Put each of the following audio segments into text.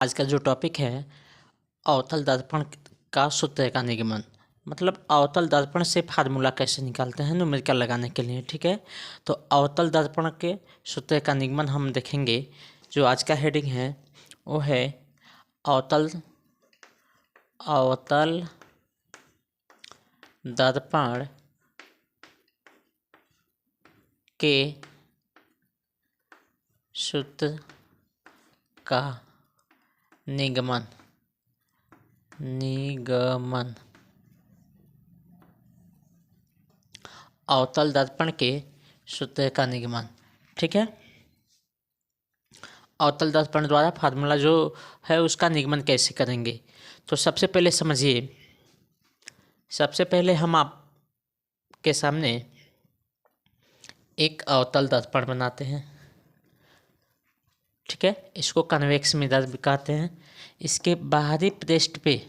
आज का जो टॉपिक है अवतल दर्पण का सूत्र का निगमन, मतलब अवतल दर्पण से फार्मूला कैसे निकालते हैं न्यूमेरिकल लगाने के लिए। ठीक है, तो अवतल दर्पण के सूत्र का निगमन हम देखेंगे। जो आज का हेडिंग है वो है अवतल दर्पण के सूत्र का निगमन। अवतल दर्पण के सूत्र का निगमन। ठीक है, अवतल दर्पण द्वारा फार्मूला जो है उसका निगमन कैसे करेंगे। तो सबसे पहले समझिए, सबसे पहले हम आपके सामने एक अवतल दर्पण बनाते हैं। ठीक है, इसको कन्वेक्स मिरर भी कहते हैं। इसके बाहरी पृष्ठ पे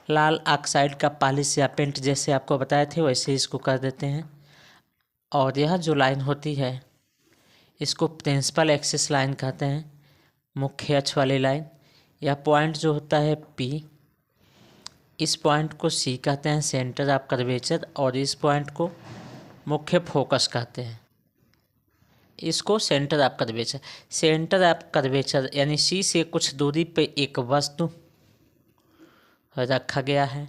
लाल ऑक्साइड का पॉलिश या पेंट जैसे आपको बताए थे वैसे इसको कर देते हैं। और यह जो लाइन होती है इसको प्रिंसिपल एक्सिस लाइन कहते हैं, मुख्य अक्ष वाली लाइन। यह पॉइंट जो होता है P, इस पॉइंट को C कहते हैं, सेंटर ऑफ कर्वेचर, और इस पॉइंट को मुख्य फोकस कहते हैं। इसको centre of curvature, centre of curvature यानी C से कुछ दूरी पे एक वस्तु रखा गया है।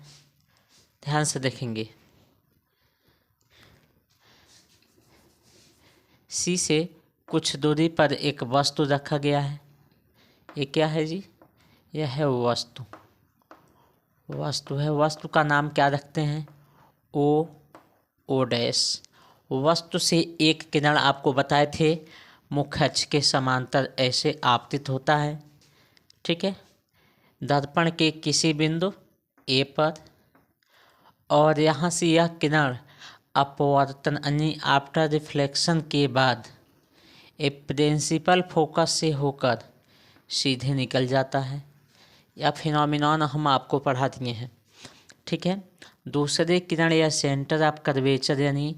ध्यान से देखेंगे, C से कुछ दूरी पर एक वस्तु रखा गया है। ये क्या है जी? यह है वस्तु है। वस्तु का नाम क्या रखते हैं? O dash. वस्तु से एक किरण आपको बताए थे मुख्य अक्ष के समांतर ऐसे आपतित होता है। ठीक है, दर्पण के किसी बिंदु A पर, और यहाँ से यह किरण अपवर्तन यानी आफ्टर रिफ्लेक्शन के बाद एक प्रिंसिपल फोकस से होकर सीधे निकल जाता है। यह फिनोमिनॉन हम आपको पढ़ा दिए हैं। ठीक है, दूसरी किरण या सेंटर ऑफ कर्वेचर यानी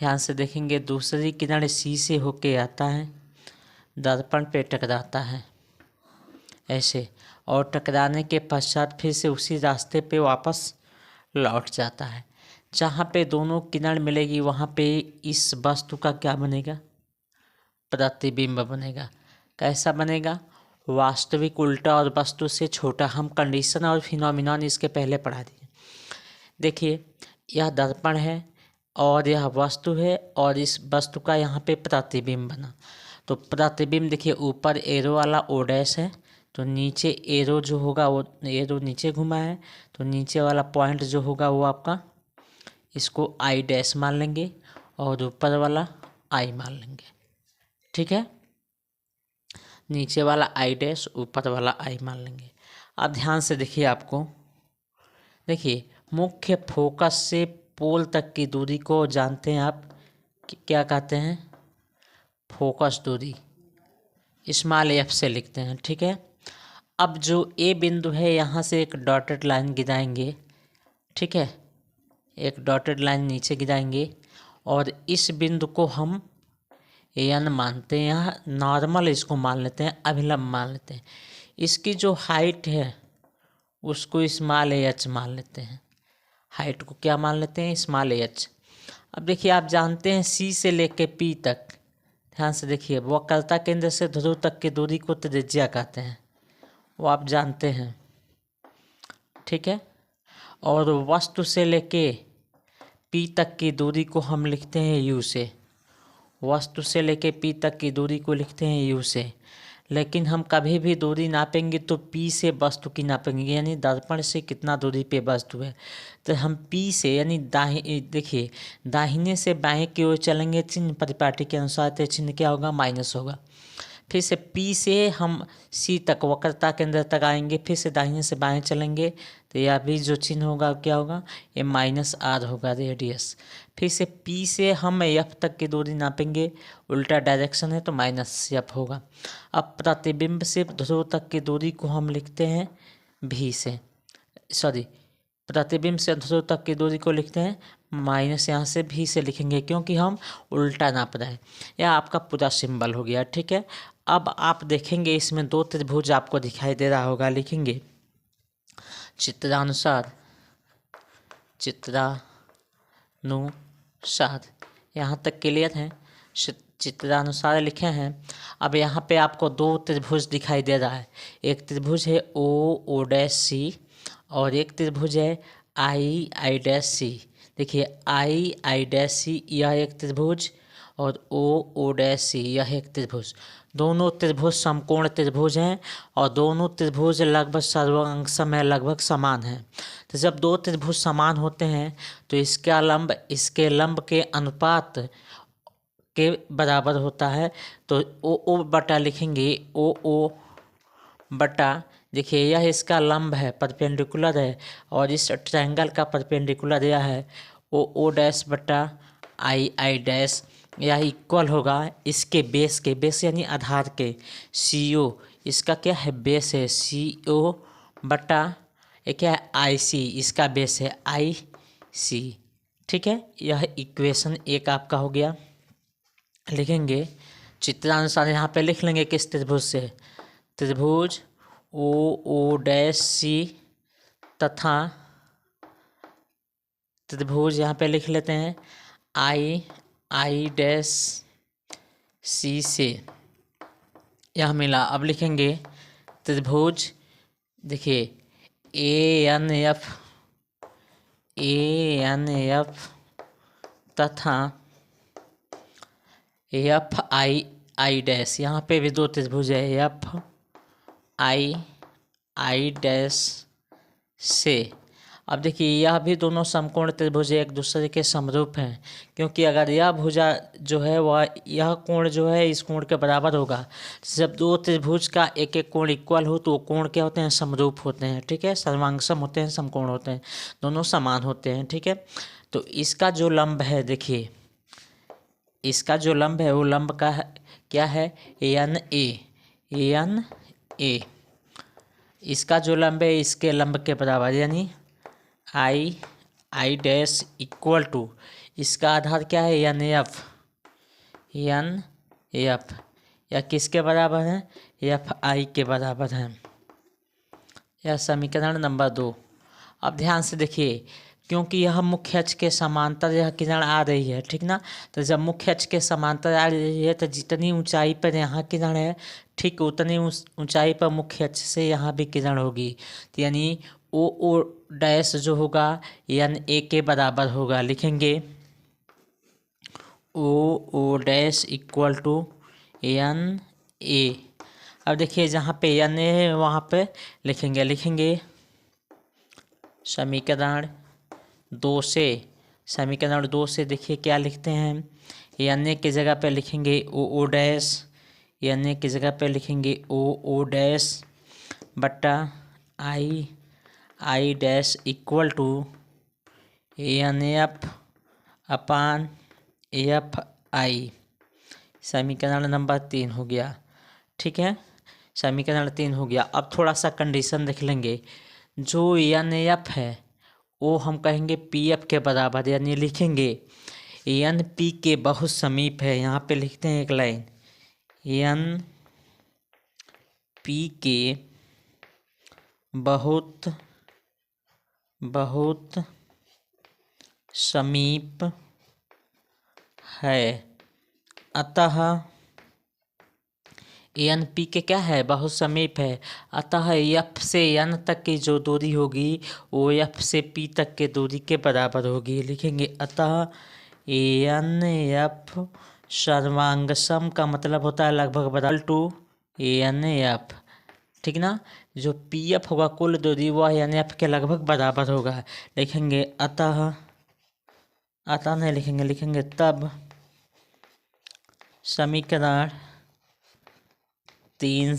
ध्यान से देखेंगे, दूसरी किरण C से होके आता है, दर्पण पे टकराता है ऐसे, और टकराने के पश्चात फिर से उसी रास्ते पे वापस लौट जाता है। जहाँ पे दोनों किरण मिलेगी वहाँ पे इस वस्तु का क्या बनेगा? प्रतिबिंब बनेगा। कैसा बनेगा? वास्तविक उल्टा और वस्तु से छोटा। हम कंडीशन और फिनोमिनॉन इसके पहले पढ़ा दिए। देखिए, यह दर्पण है और यह वस्तु है, और इस वस्तु का यहाँ पे प्रतिबिंब बना। तो प्रतिबिंब देखिए, ऊपर एरो वाला O डैश है, तो नीचे एरो जो होगा वो एरो नीचे घुमा है, तो नीचे वाला पॉइंट जो होगा वो आपका, इसको I डैश मान लेंगे, और ऊपर वाला I मान लेंगे। ठीक है, नीचे वाला I डैश, ऊपर वाला I मान लेंगे। अब ध्यान से देखिए, आपको देखिए, मुख्य फोकस से पोल तक की दूरी को जानते हैं आप क्या कहते हैं? फोकस दूरी, स्मॉल f से लिखते हैं। ठीक है, अब जो A बिंदु है यहाँ से एक डॉटेड लाइन गिराएंगे। ठीक है, एक डॉटेड लाइन नीचे गिराएंगे, और इस बिंदु को हम N मानते हैं, यहाँ नॉर्मल इसको मान लेते हैं, अभिलंब मान लेते हैं। इसकी जो हाइट है उसको स्मॉल h मान लेते हैं। हाइट को क्या मान लेते हैं? Small h। अब देखिए, आप जानते हैं C से लेके P तक, ध्यान से देखिए, वक्रता केंद्र से ध्रुव तक की दूरी को त्रिज्या कहते हैं, वो आप जानते हैं। ठीक है, और वस्तु से लेके P तक की दूरी को हम लिखते हैं U से। वस्तु से लेके P तक की दूरी को लिखते हैं U से। लेकिन हम कभी भी दूरी नापेंगे तो P से वस्तु की नापेंगे, यानी दर्पण से कितना दूरी पे वस्तु है। तो हम P से यानी देखिए, दाहिने से बाएं की ओर चलेंगे चिन्ह परिपाटी के अनुसार, तो चिन्ह क्या होगा? माइनस होगा। फिर से P से हम C तक वक्रता केंद्र तक आएंगे, फिर से दाहिने से बाएं चलेंगे, तो यह भी जो चिन्ह होगा क्या होगा? ये -r होगा, रेडियस। फिर से P से हम F तक की दूरी नापेंगे, उल्टा डायरेक्शन है तो -f होगा। अब प्रतिबिंब से ध्रुव तक की दूरी को हम लिखते हैं V से, प्रतिबिंब से ध्रुव तक की दूरी को लिखते हैं माइनस यहाँ से भी से लिखेंगे क्योंकि हम उल्टा नाप रहे हैं। यह आपका पूरा सिंबल हो गया, ठीक है। अब आप देखेंगे इसमें दो त्रिभुज आपको दिखाई दे रहा होगा, लिखेंगे चित्रानुसार, यहाँ तक क्लियर है। चित्रानुसार लिखे हैं। अब यहाँ पे आपको दो त्रिभुज दिखाई दे रहा है। एक त्रिभुज है ओ डैश सी और एक त्रिभुज है आई डैश सी। देखिए आई डैश सी यह एक त्रिभुज और ओ डैश सी यह एक त्रिभुज। दोनों त्रिभुज समकोण त्रिभुज हैं और दोनों त्रिभुज लगभग सर्वांश में लगभग समान हैं। तो जब दो त्रिभुज समान होते हैं तो इसका लंब इसके लंब के अनुपात के बराबर होता है। तो ओ बटा लिखेंगे ओ बटा, देखिए यह इसका लंब है, परपेंडिकुलर है और इस ट्रायंगल का परपेंडिकुलर यह है ओ डैश बटा आई डैश। यह इक्वल होगा इसके बेस के, बेस यानी आधार के, सी ओ, इसका क्या है बेस है सी ओ बटा ये क्या है आई सी, इसका बेस है आई सी, ठीक है। यह इक्वेशन एक आपका हो गया। लिखेंगे चित्रानुसार यहाँ पे लिख लेंगे किस त्रिभुज से, त्रिभुज ओ डैश सी तथा त्रिभुज यहाँ पे लिख लेते हैं आई डैश सी से यह मिला। अब लिखेंगे त्रिभुज, देखिए ए एन एफ तथा एफ आई डैश, यहाँ पे भी दो त्रिभुज है एफ आई डैश से। अब देखिए यह भी दोनों समकोण त्रिभुज एक दूसरे के समरूप हैं, क्योंकि अगर यह भुजा जो है वह यह कोण जो है इस कोण के बराबर होगा। जब दो त्रिभुज का एक एक कोण इक्वल हो तो वो कोण क्या होते हैं, समरूप होते हैं, ठीक है, सर्वांगसम होते हैं, समकोण होते हैं, दोनों समान होते हैं, ठीक है। तो इसका जो लंब है, देखिए इसका जो लंब है वो लंब का क्या है एन ए, इसका जो लंब है इसके लंब के बराबर, यानी आई डैश इक्वल टू इसका आधार क्या है एन एफ, या किसके बराबर है एफ आई के बराबर है। यह समीकरण नंबर 2। अब ध्यान से देखिए, क्योंकि यह मुख्य अक्ष के समांतर यह किरण आ रही है, ठीक ना। तो जब मुख्य अक्ष के समांतर आ रही है तो जितनी ऊंचाई पर यहाँ किरण है ठीक उतनी ऊंचाई पर मुख्य अक्ष से यहाँ भी किरण होगी। तो यानी ओ डैश जो होगा एन ए के बराबर होगा। लिखेंगे O dash equal to N A. अब देखिए जहाँ पे एन ए है वहाँ पे लिखेंगे समीकरण 2 से देखिए क्या लिखते हैं, एन ए की जगह पे लिखेंगे ओ डैश, एन ए की जगह पे लिखेंगे ओ डैश बटा I dash equal to N F अपान एफ आई। समीकरण नंबर 3 हो गया, ठीक है, समीकरण 3 हो गया। अब थोड़ा सा कंडीशन देख लेंगे। जो एन एफ है वो हम कहेंगे पी एफ के बराबर, यानी लिखेंगे एन पी के बहुत समीप है। यहाँ पे लिखते हैं एक लाइन, एन पी के बहुत समीप है, अतः एन पी के क्या है बहुत समीप है, अतः एफ से एन तक की जो दूरी होगी वो एफ से पी तक के दूरी के बराबर होगी। लिखेंगे अतः एन एफ सर्वांगसम का मतलब होता है लगभग बराबर टू एन एफ, ठीक ना। जो पी एफ होगा कुल दूरी वह एन एफ के लगभग बराबर होगा। लिखेंगे अतः नहीं लिखेंगे तब समीकरण 3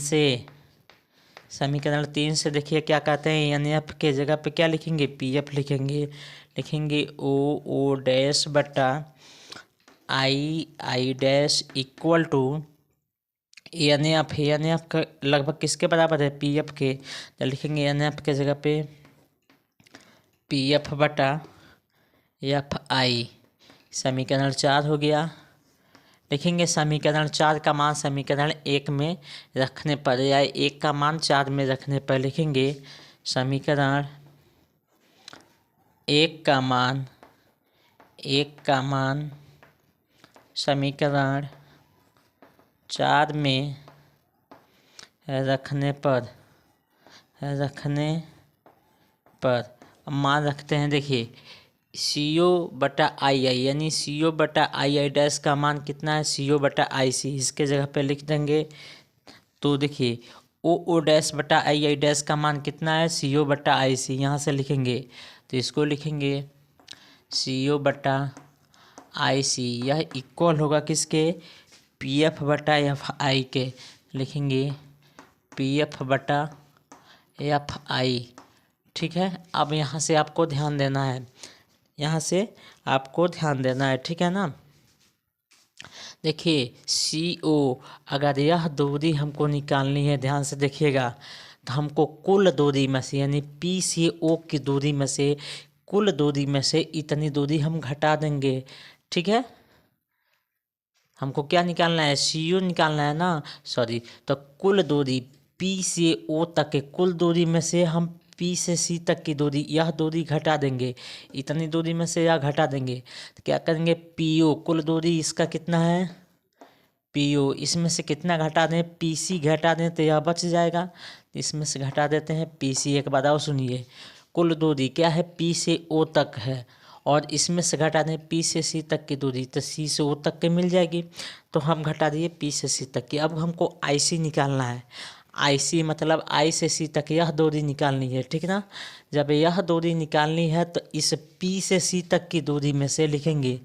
से देखिए क्या कहते हैं, एन एफ के जगह पे क्या लिखेंगे पी एफ लिखेंगे ओ डैश बटा I dash equal to N F का लगभग किसके बराबर है पी एफ के। तो लिखेंगे एन एफ के जगह पे पी एफ बटा एफ आई। समीकरण 4 हो गया। लिखेंगे समीकरण 4 का मान समीकरण 1 में रखने पर या 1 का मान 4 में रखने पर लिखेंगे समीकरण 1 का मान समीकरण 4 में रखने पर अब मान रखते हैं। देखिए CO/II यानी CO/II डैश का मान कितना है, CO/IC। इसके जगह पे लिख देंगे। तो देखिए OO डैश बटा II डैश का मान कितना है, CO/IC। यहाँ से लिखेंगे तो इसको लिखेंगे CO/IC। यह इक्वल होगा किसके, PF/FI के। लिखेंगे PF/FI। ठीक है। अब यहाँ से आपको ध्यान देना है, ठीक है ना। देखिए CO, अगर यह दूरी हमको निकालनी है, ध्यान से देखिएगा, तो हमको कुल दूरी में से यानी P से O की दूरी में से कुल दूरी में से इतनी दूरी हम घटा देंगे। ठीक है। हमको क्या निकालना है, CO निकालना है ना, सॉरी। तो कुल दूरी P से O तक के कुल दूरी में से हम P से C तक की दूरी, यह दूरी घटा देंगे। इतनी दूरी में से यह घटा देंगे तो क्या करेंगे, PO कुल दूरी इसका कितना है, PO। इसमें से कितना घटा दें, PC घटा दें तो यह बच जाएगा। इसमें से घटा देते हैं PC। एक बार और सुनिए, कुल दूरी क्या है, P से O तक है, और इसमें से घटा दें P से C तक की दूरी, तो C से O तक की मिल जाएगी। तो हम घटा दिए P से C तक की। अब हमको IC निकालना है। IC मतलब I से C तक यह दूरी निकालनी है। ठीक ना। जब यह दूरी निकालनी है तो इस P से C तक की दूरी में से लिखेंगे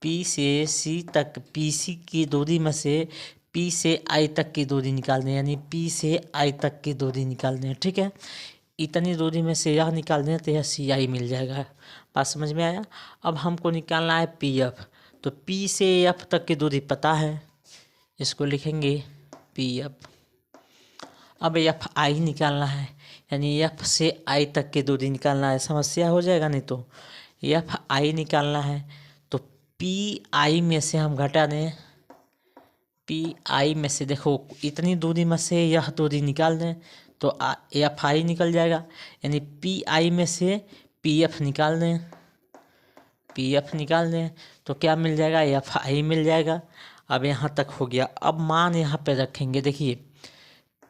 P से C तक, PC की दूरी में से P से I तक की दूरी निकाल दें, यानी P से I तक की दूरी निकाल दें। ठीक है। इतनी दूरी में से यह निकाल दें तो यह CI मिल जाएगा। बात समझ में आया। अब हमको निकालना है PF। तो P से F तक की दूरी पता है, इसको लिखेंगे PF। अब FI निकालना है, यानी F से I तक की दूरी निकालना है। समस्या हो जाएगा नहीं तो। FI निकालना है तो PI में से हम घटा दें, PI में से देखो इतनी दूरी में से यह दूरी निकाल दें तो FI निकल जाएगा। यानी PI में से PF निकाल दें तो क्या मिल जाएगा, FI मिल जाएगा। अब यहाँ तक हो गया। अब मान यहाँ पे रखेंगे। देखिए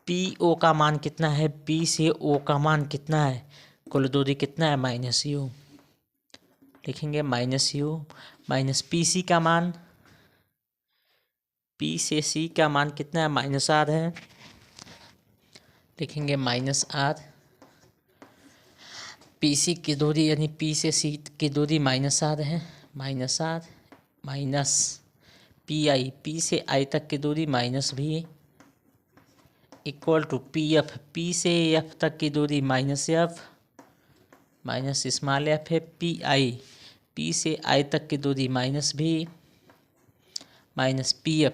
PO का मान कितना है, P से O का मान कितना है, कुल दूरी कितना है, -U। लिखेंगे -U माइनस PC का मान, P से C का मान कितना है, -R है। लिखेंगे -R। PC की दूरी यानी P से C की दूरी -R है, -R माइनस PI, P से I तक की दूरी -V equal to PF, P से F तक की दूरी -F माइनस स्मॉल f है, PI, P से I तक की दूरी -V माइनस PF,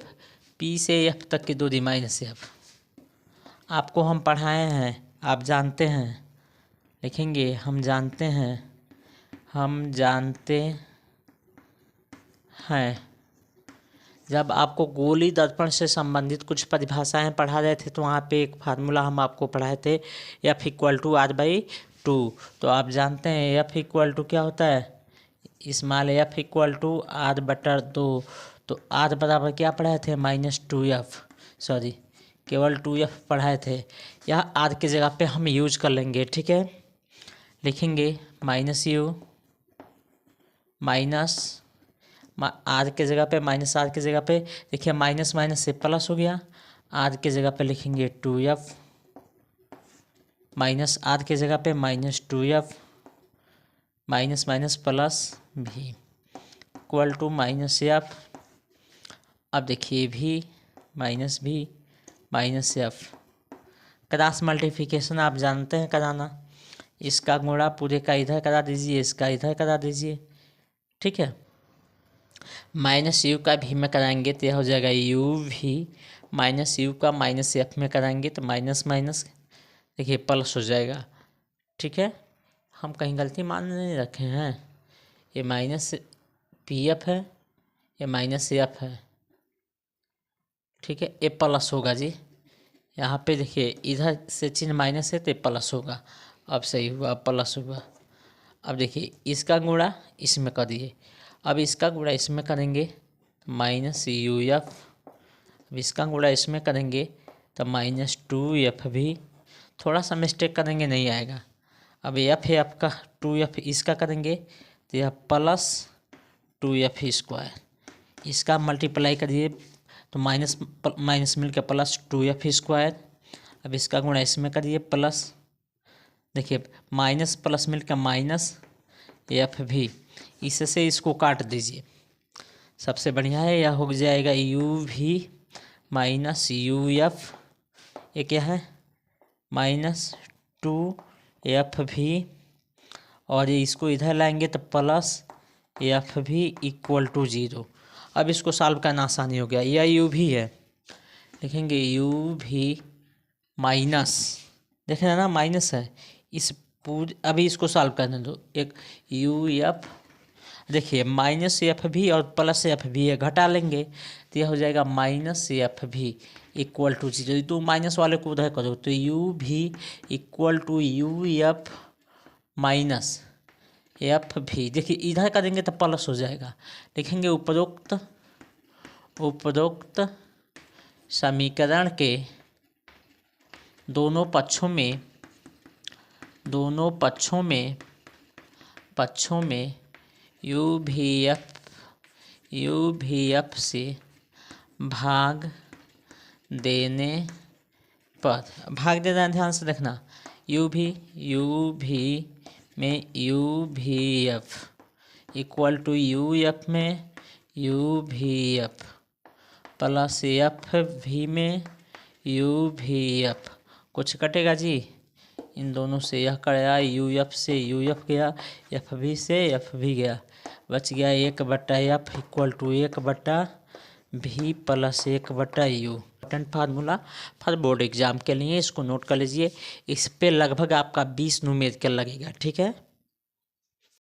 P से F तक की दूरी -F। आपको हम पढ़ाए हैं, आप जानते हैं। लिखेंगे हम जानते हैं। जब आपको गोली दर्पण से संबंधित कुछ परिभाषाएं पढ़ा रहे थे तो वहाँ पे एक फार्मूला हम आपको पढ़ाए थे, F = R/2। तो आप जानते हैं F = क्या होता है, स्मॉल F = R/2। तो R बराबर क्या पढ़ाए थे, -2F, सॉरी केवल 2F पढ़ाए थे। यह R की जगह पे हम यूज कर लेंगे। ठीक है। लिखेंगे -U माइनस R के जगह पे, -R की जगह पे देखिए माइनस माइनस से प्लस हो गया। R की जगह पे लिखेंगे 2F माइनस R की जगह पे -2F minus minus plus V equal to -F। अब देखिए V minus F। Cross multiplication आप जानते हैं कराना। इसका गुणा पूरे का इधर करा दीजिए, इसका इधर करा दीजिए। ठीक है। -U का V में कराएंगे तो यह हो जाएगा UV, -U का -F में कराएंगे तो माइनस माइनस देखिए प्लस हो जाएगा। ठीक है। हम कहीं गलती मान नहीं रखे हैं। ये माइनस पी एफ है, ये माइनस एफ है, ठीक है। ये प्लस होगा जी, यहाँ पे देखिए इधर से चिन्ह माइनस है तो ये प्लस होगा। अब सही हुआ, प्लस हुआ। अब देखिए इसका गुणा इसमें कर दिए, अब इसका गुणा इसमें करेंगे माइनस यू एफ, अब इसका गुणा इसमें करेंगे तो माइनस 2f भी, थोड़ा सा मिस्टेक करेंगे नहीं आएगा। अब एफ है आपका 2f, इसका करेंगे तो यह प्लस 2f स्क्वायर, इसका मल्टीप्लाई करिए तो माइनस माइनस मिलकर प्लस 2f स्क्वायर। अब इसका गुणा इसमें करिए प्लस, देखिए माइनस प्लस मिलकर माइनस एफ भी, इससे इसको काट दीजिए, सबसे बढ़िया है। यह हो जाएगा यू भी माइनस यू एफ, ये क्या है माइनस 2f भी, और ये इसको इधर लाएंगे तो प्लस एफ भी इक्वल टू 0। अब इसको सॉल्व करना आसानी हो गया। यह यू भी है, लिखेंगे यू भी माइनस, देखें ना माइनस है, इस अभी इसको सॉल्व करने दो। एक यू एफ, देखिए माइनस एफ भी और प्लस एफ भी है, घटा लेंगे तो यह हो जाएगा माइनस एफ भी इक्वल टू 0। तो माइनस वाले को उधर करो तो U V equal to U F minus F V, देखिए इधर करेंगे तो प्लस हो जाएगा। लिखेंगे उपरोक्त समीकरण के दोनों पक्षों में यू भी एफ से भाग देने पर, भाग देना ध्यान से देखना, यू भी में U V F equal to U F में U V F plus F V में यू भी एफ, कुछ कटेगा जी, इन दोनों से यह कटा, यू एफ से यू एफ गया, एफ भी से एफ भी गया, बच गया 1/f equal to 1/v plus 1/u। Important formula for board exam के लिए इसको नोट कर लीजिए, इस पे लगभग आपका 20 न्यूमेरिकल लगेगा, ठीक है।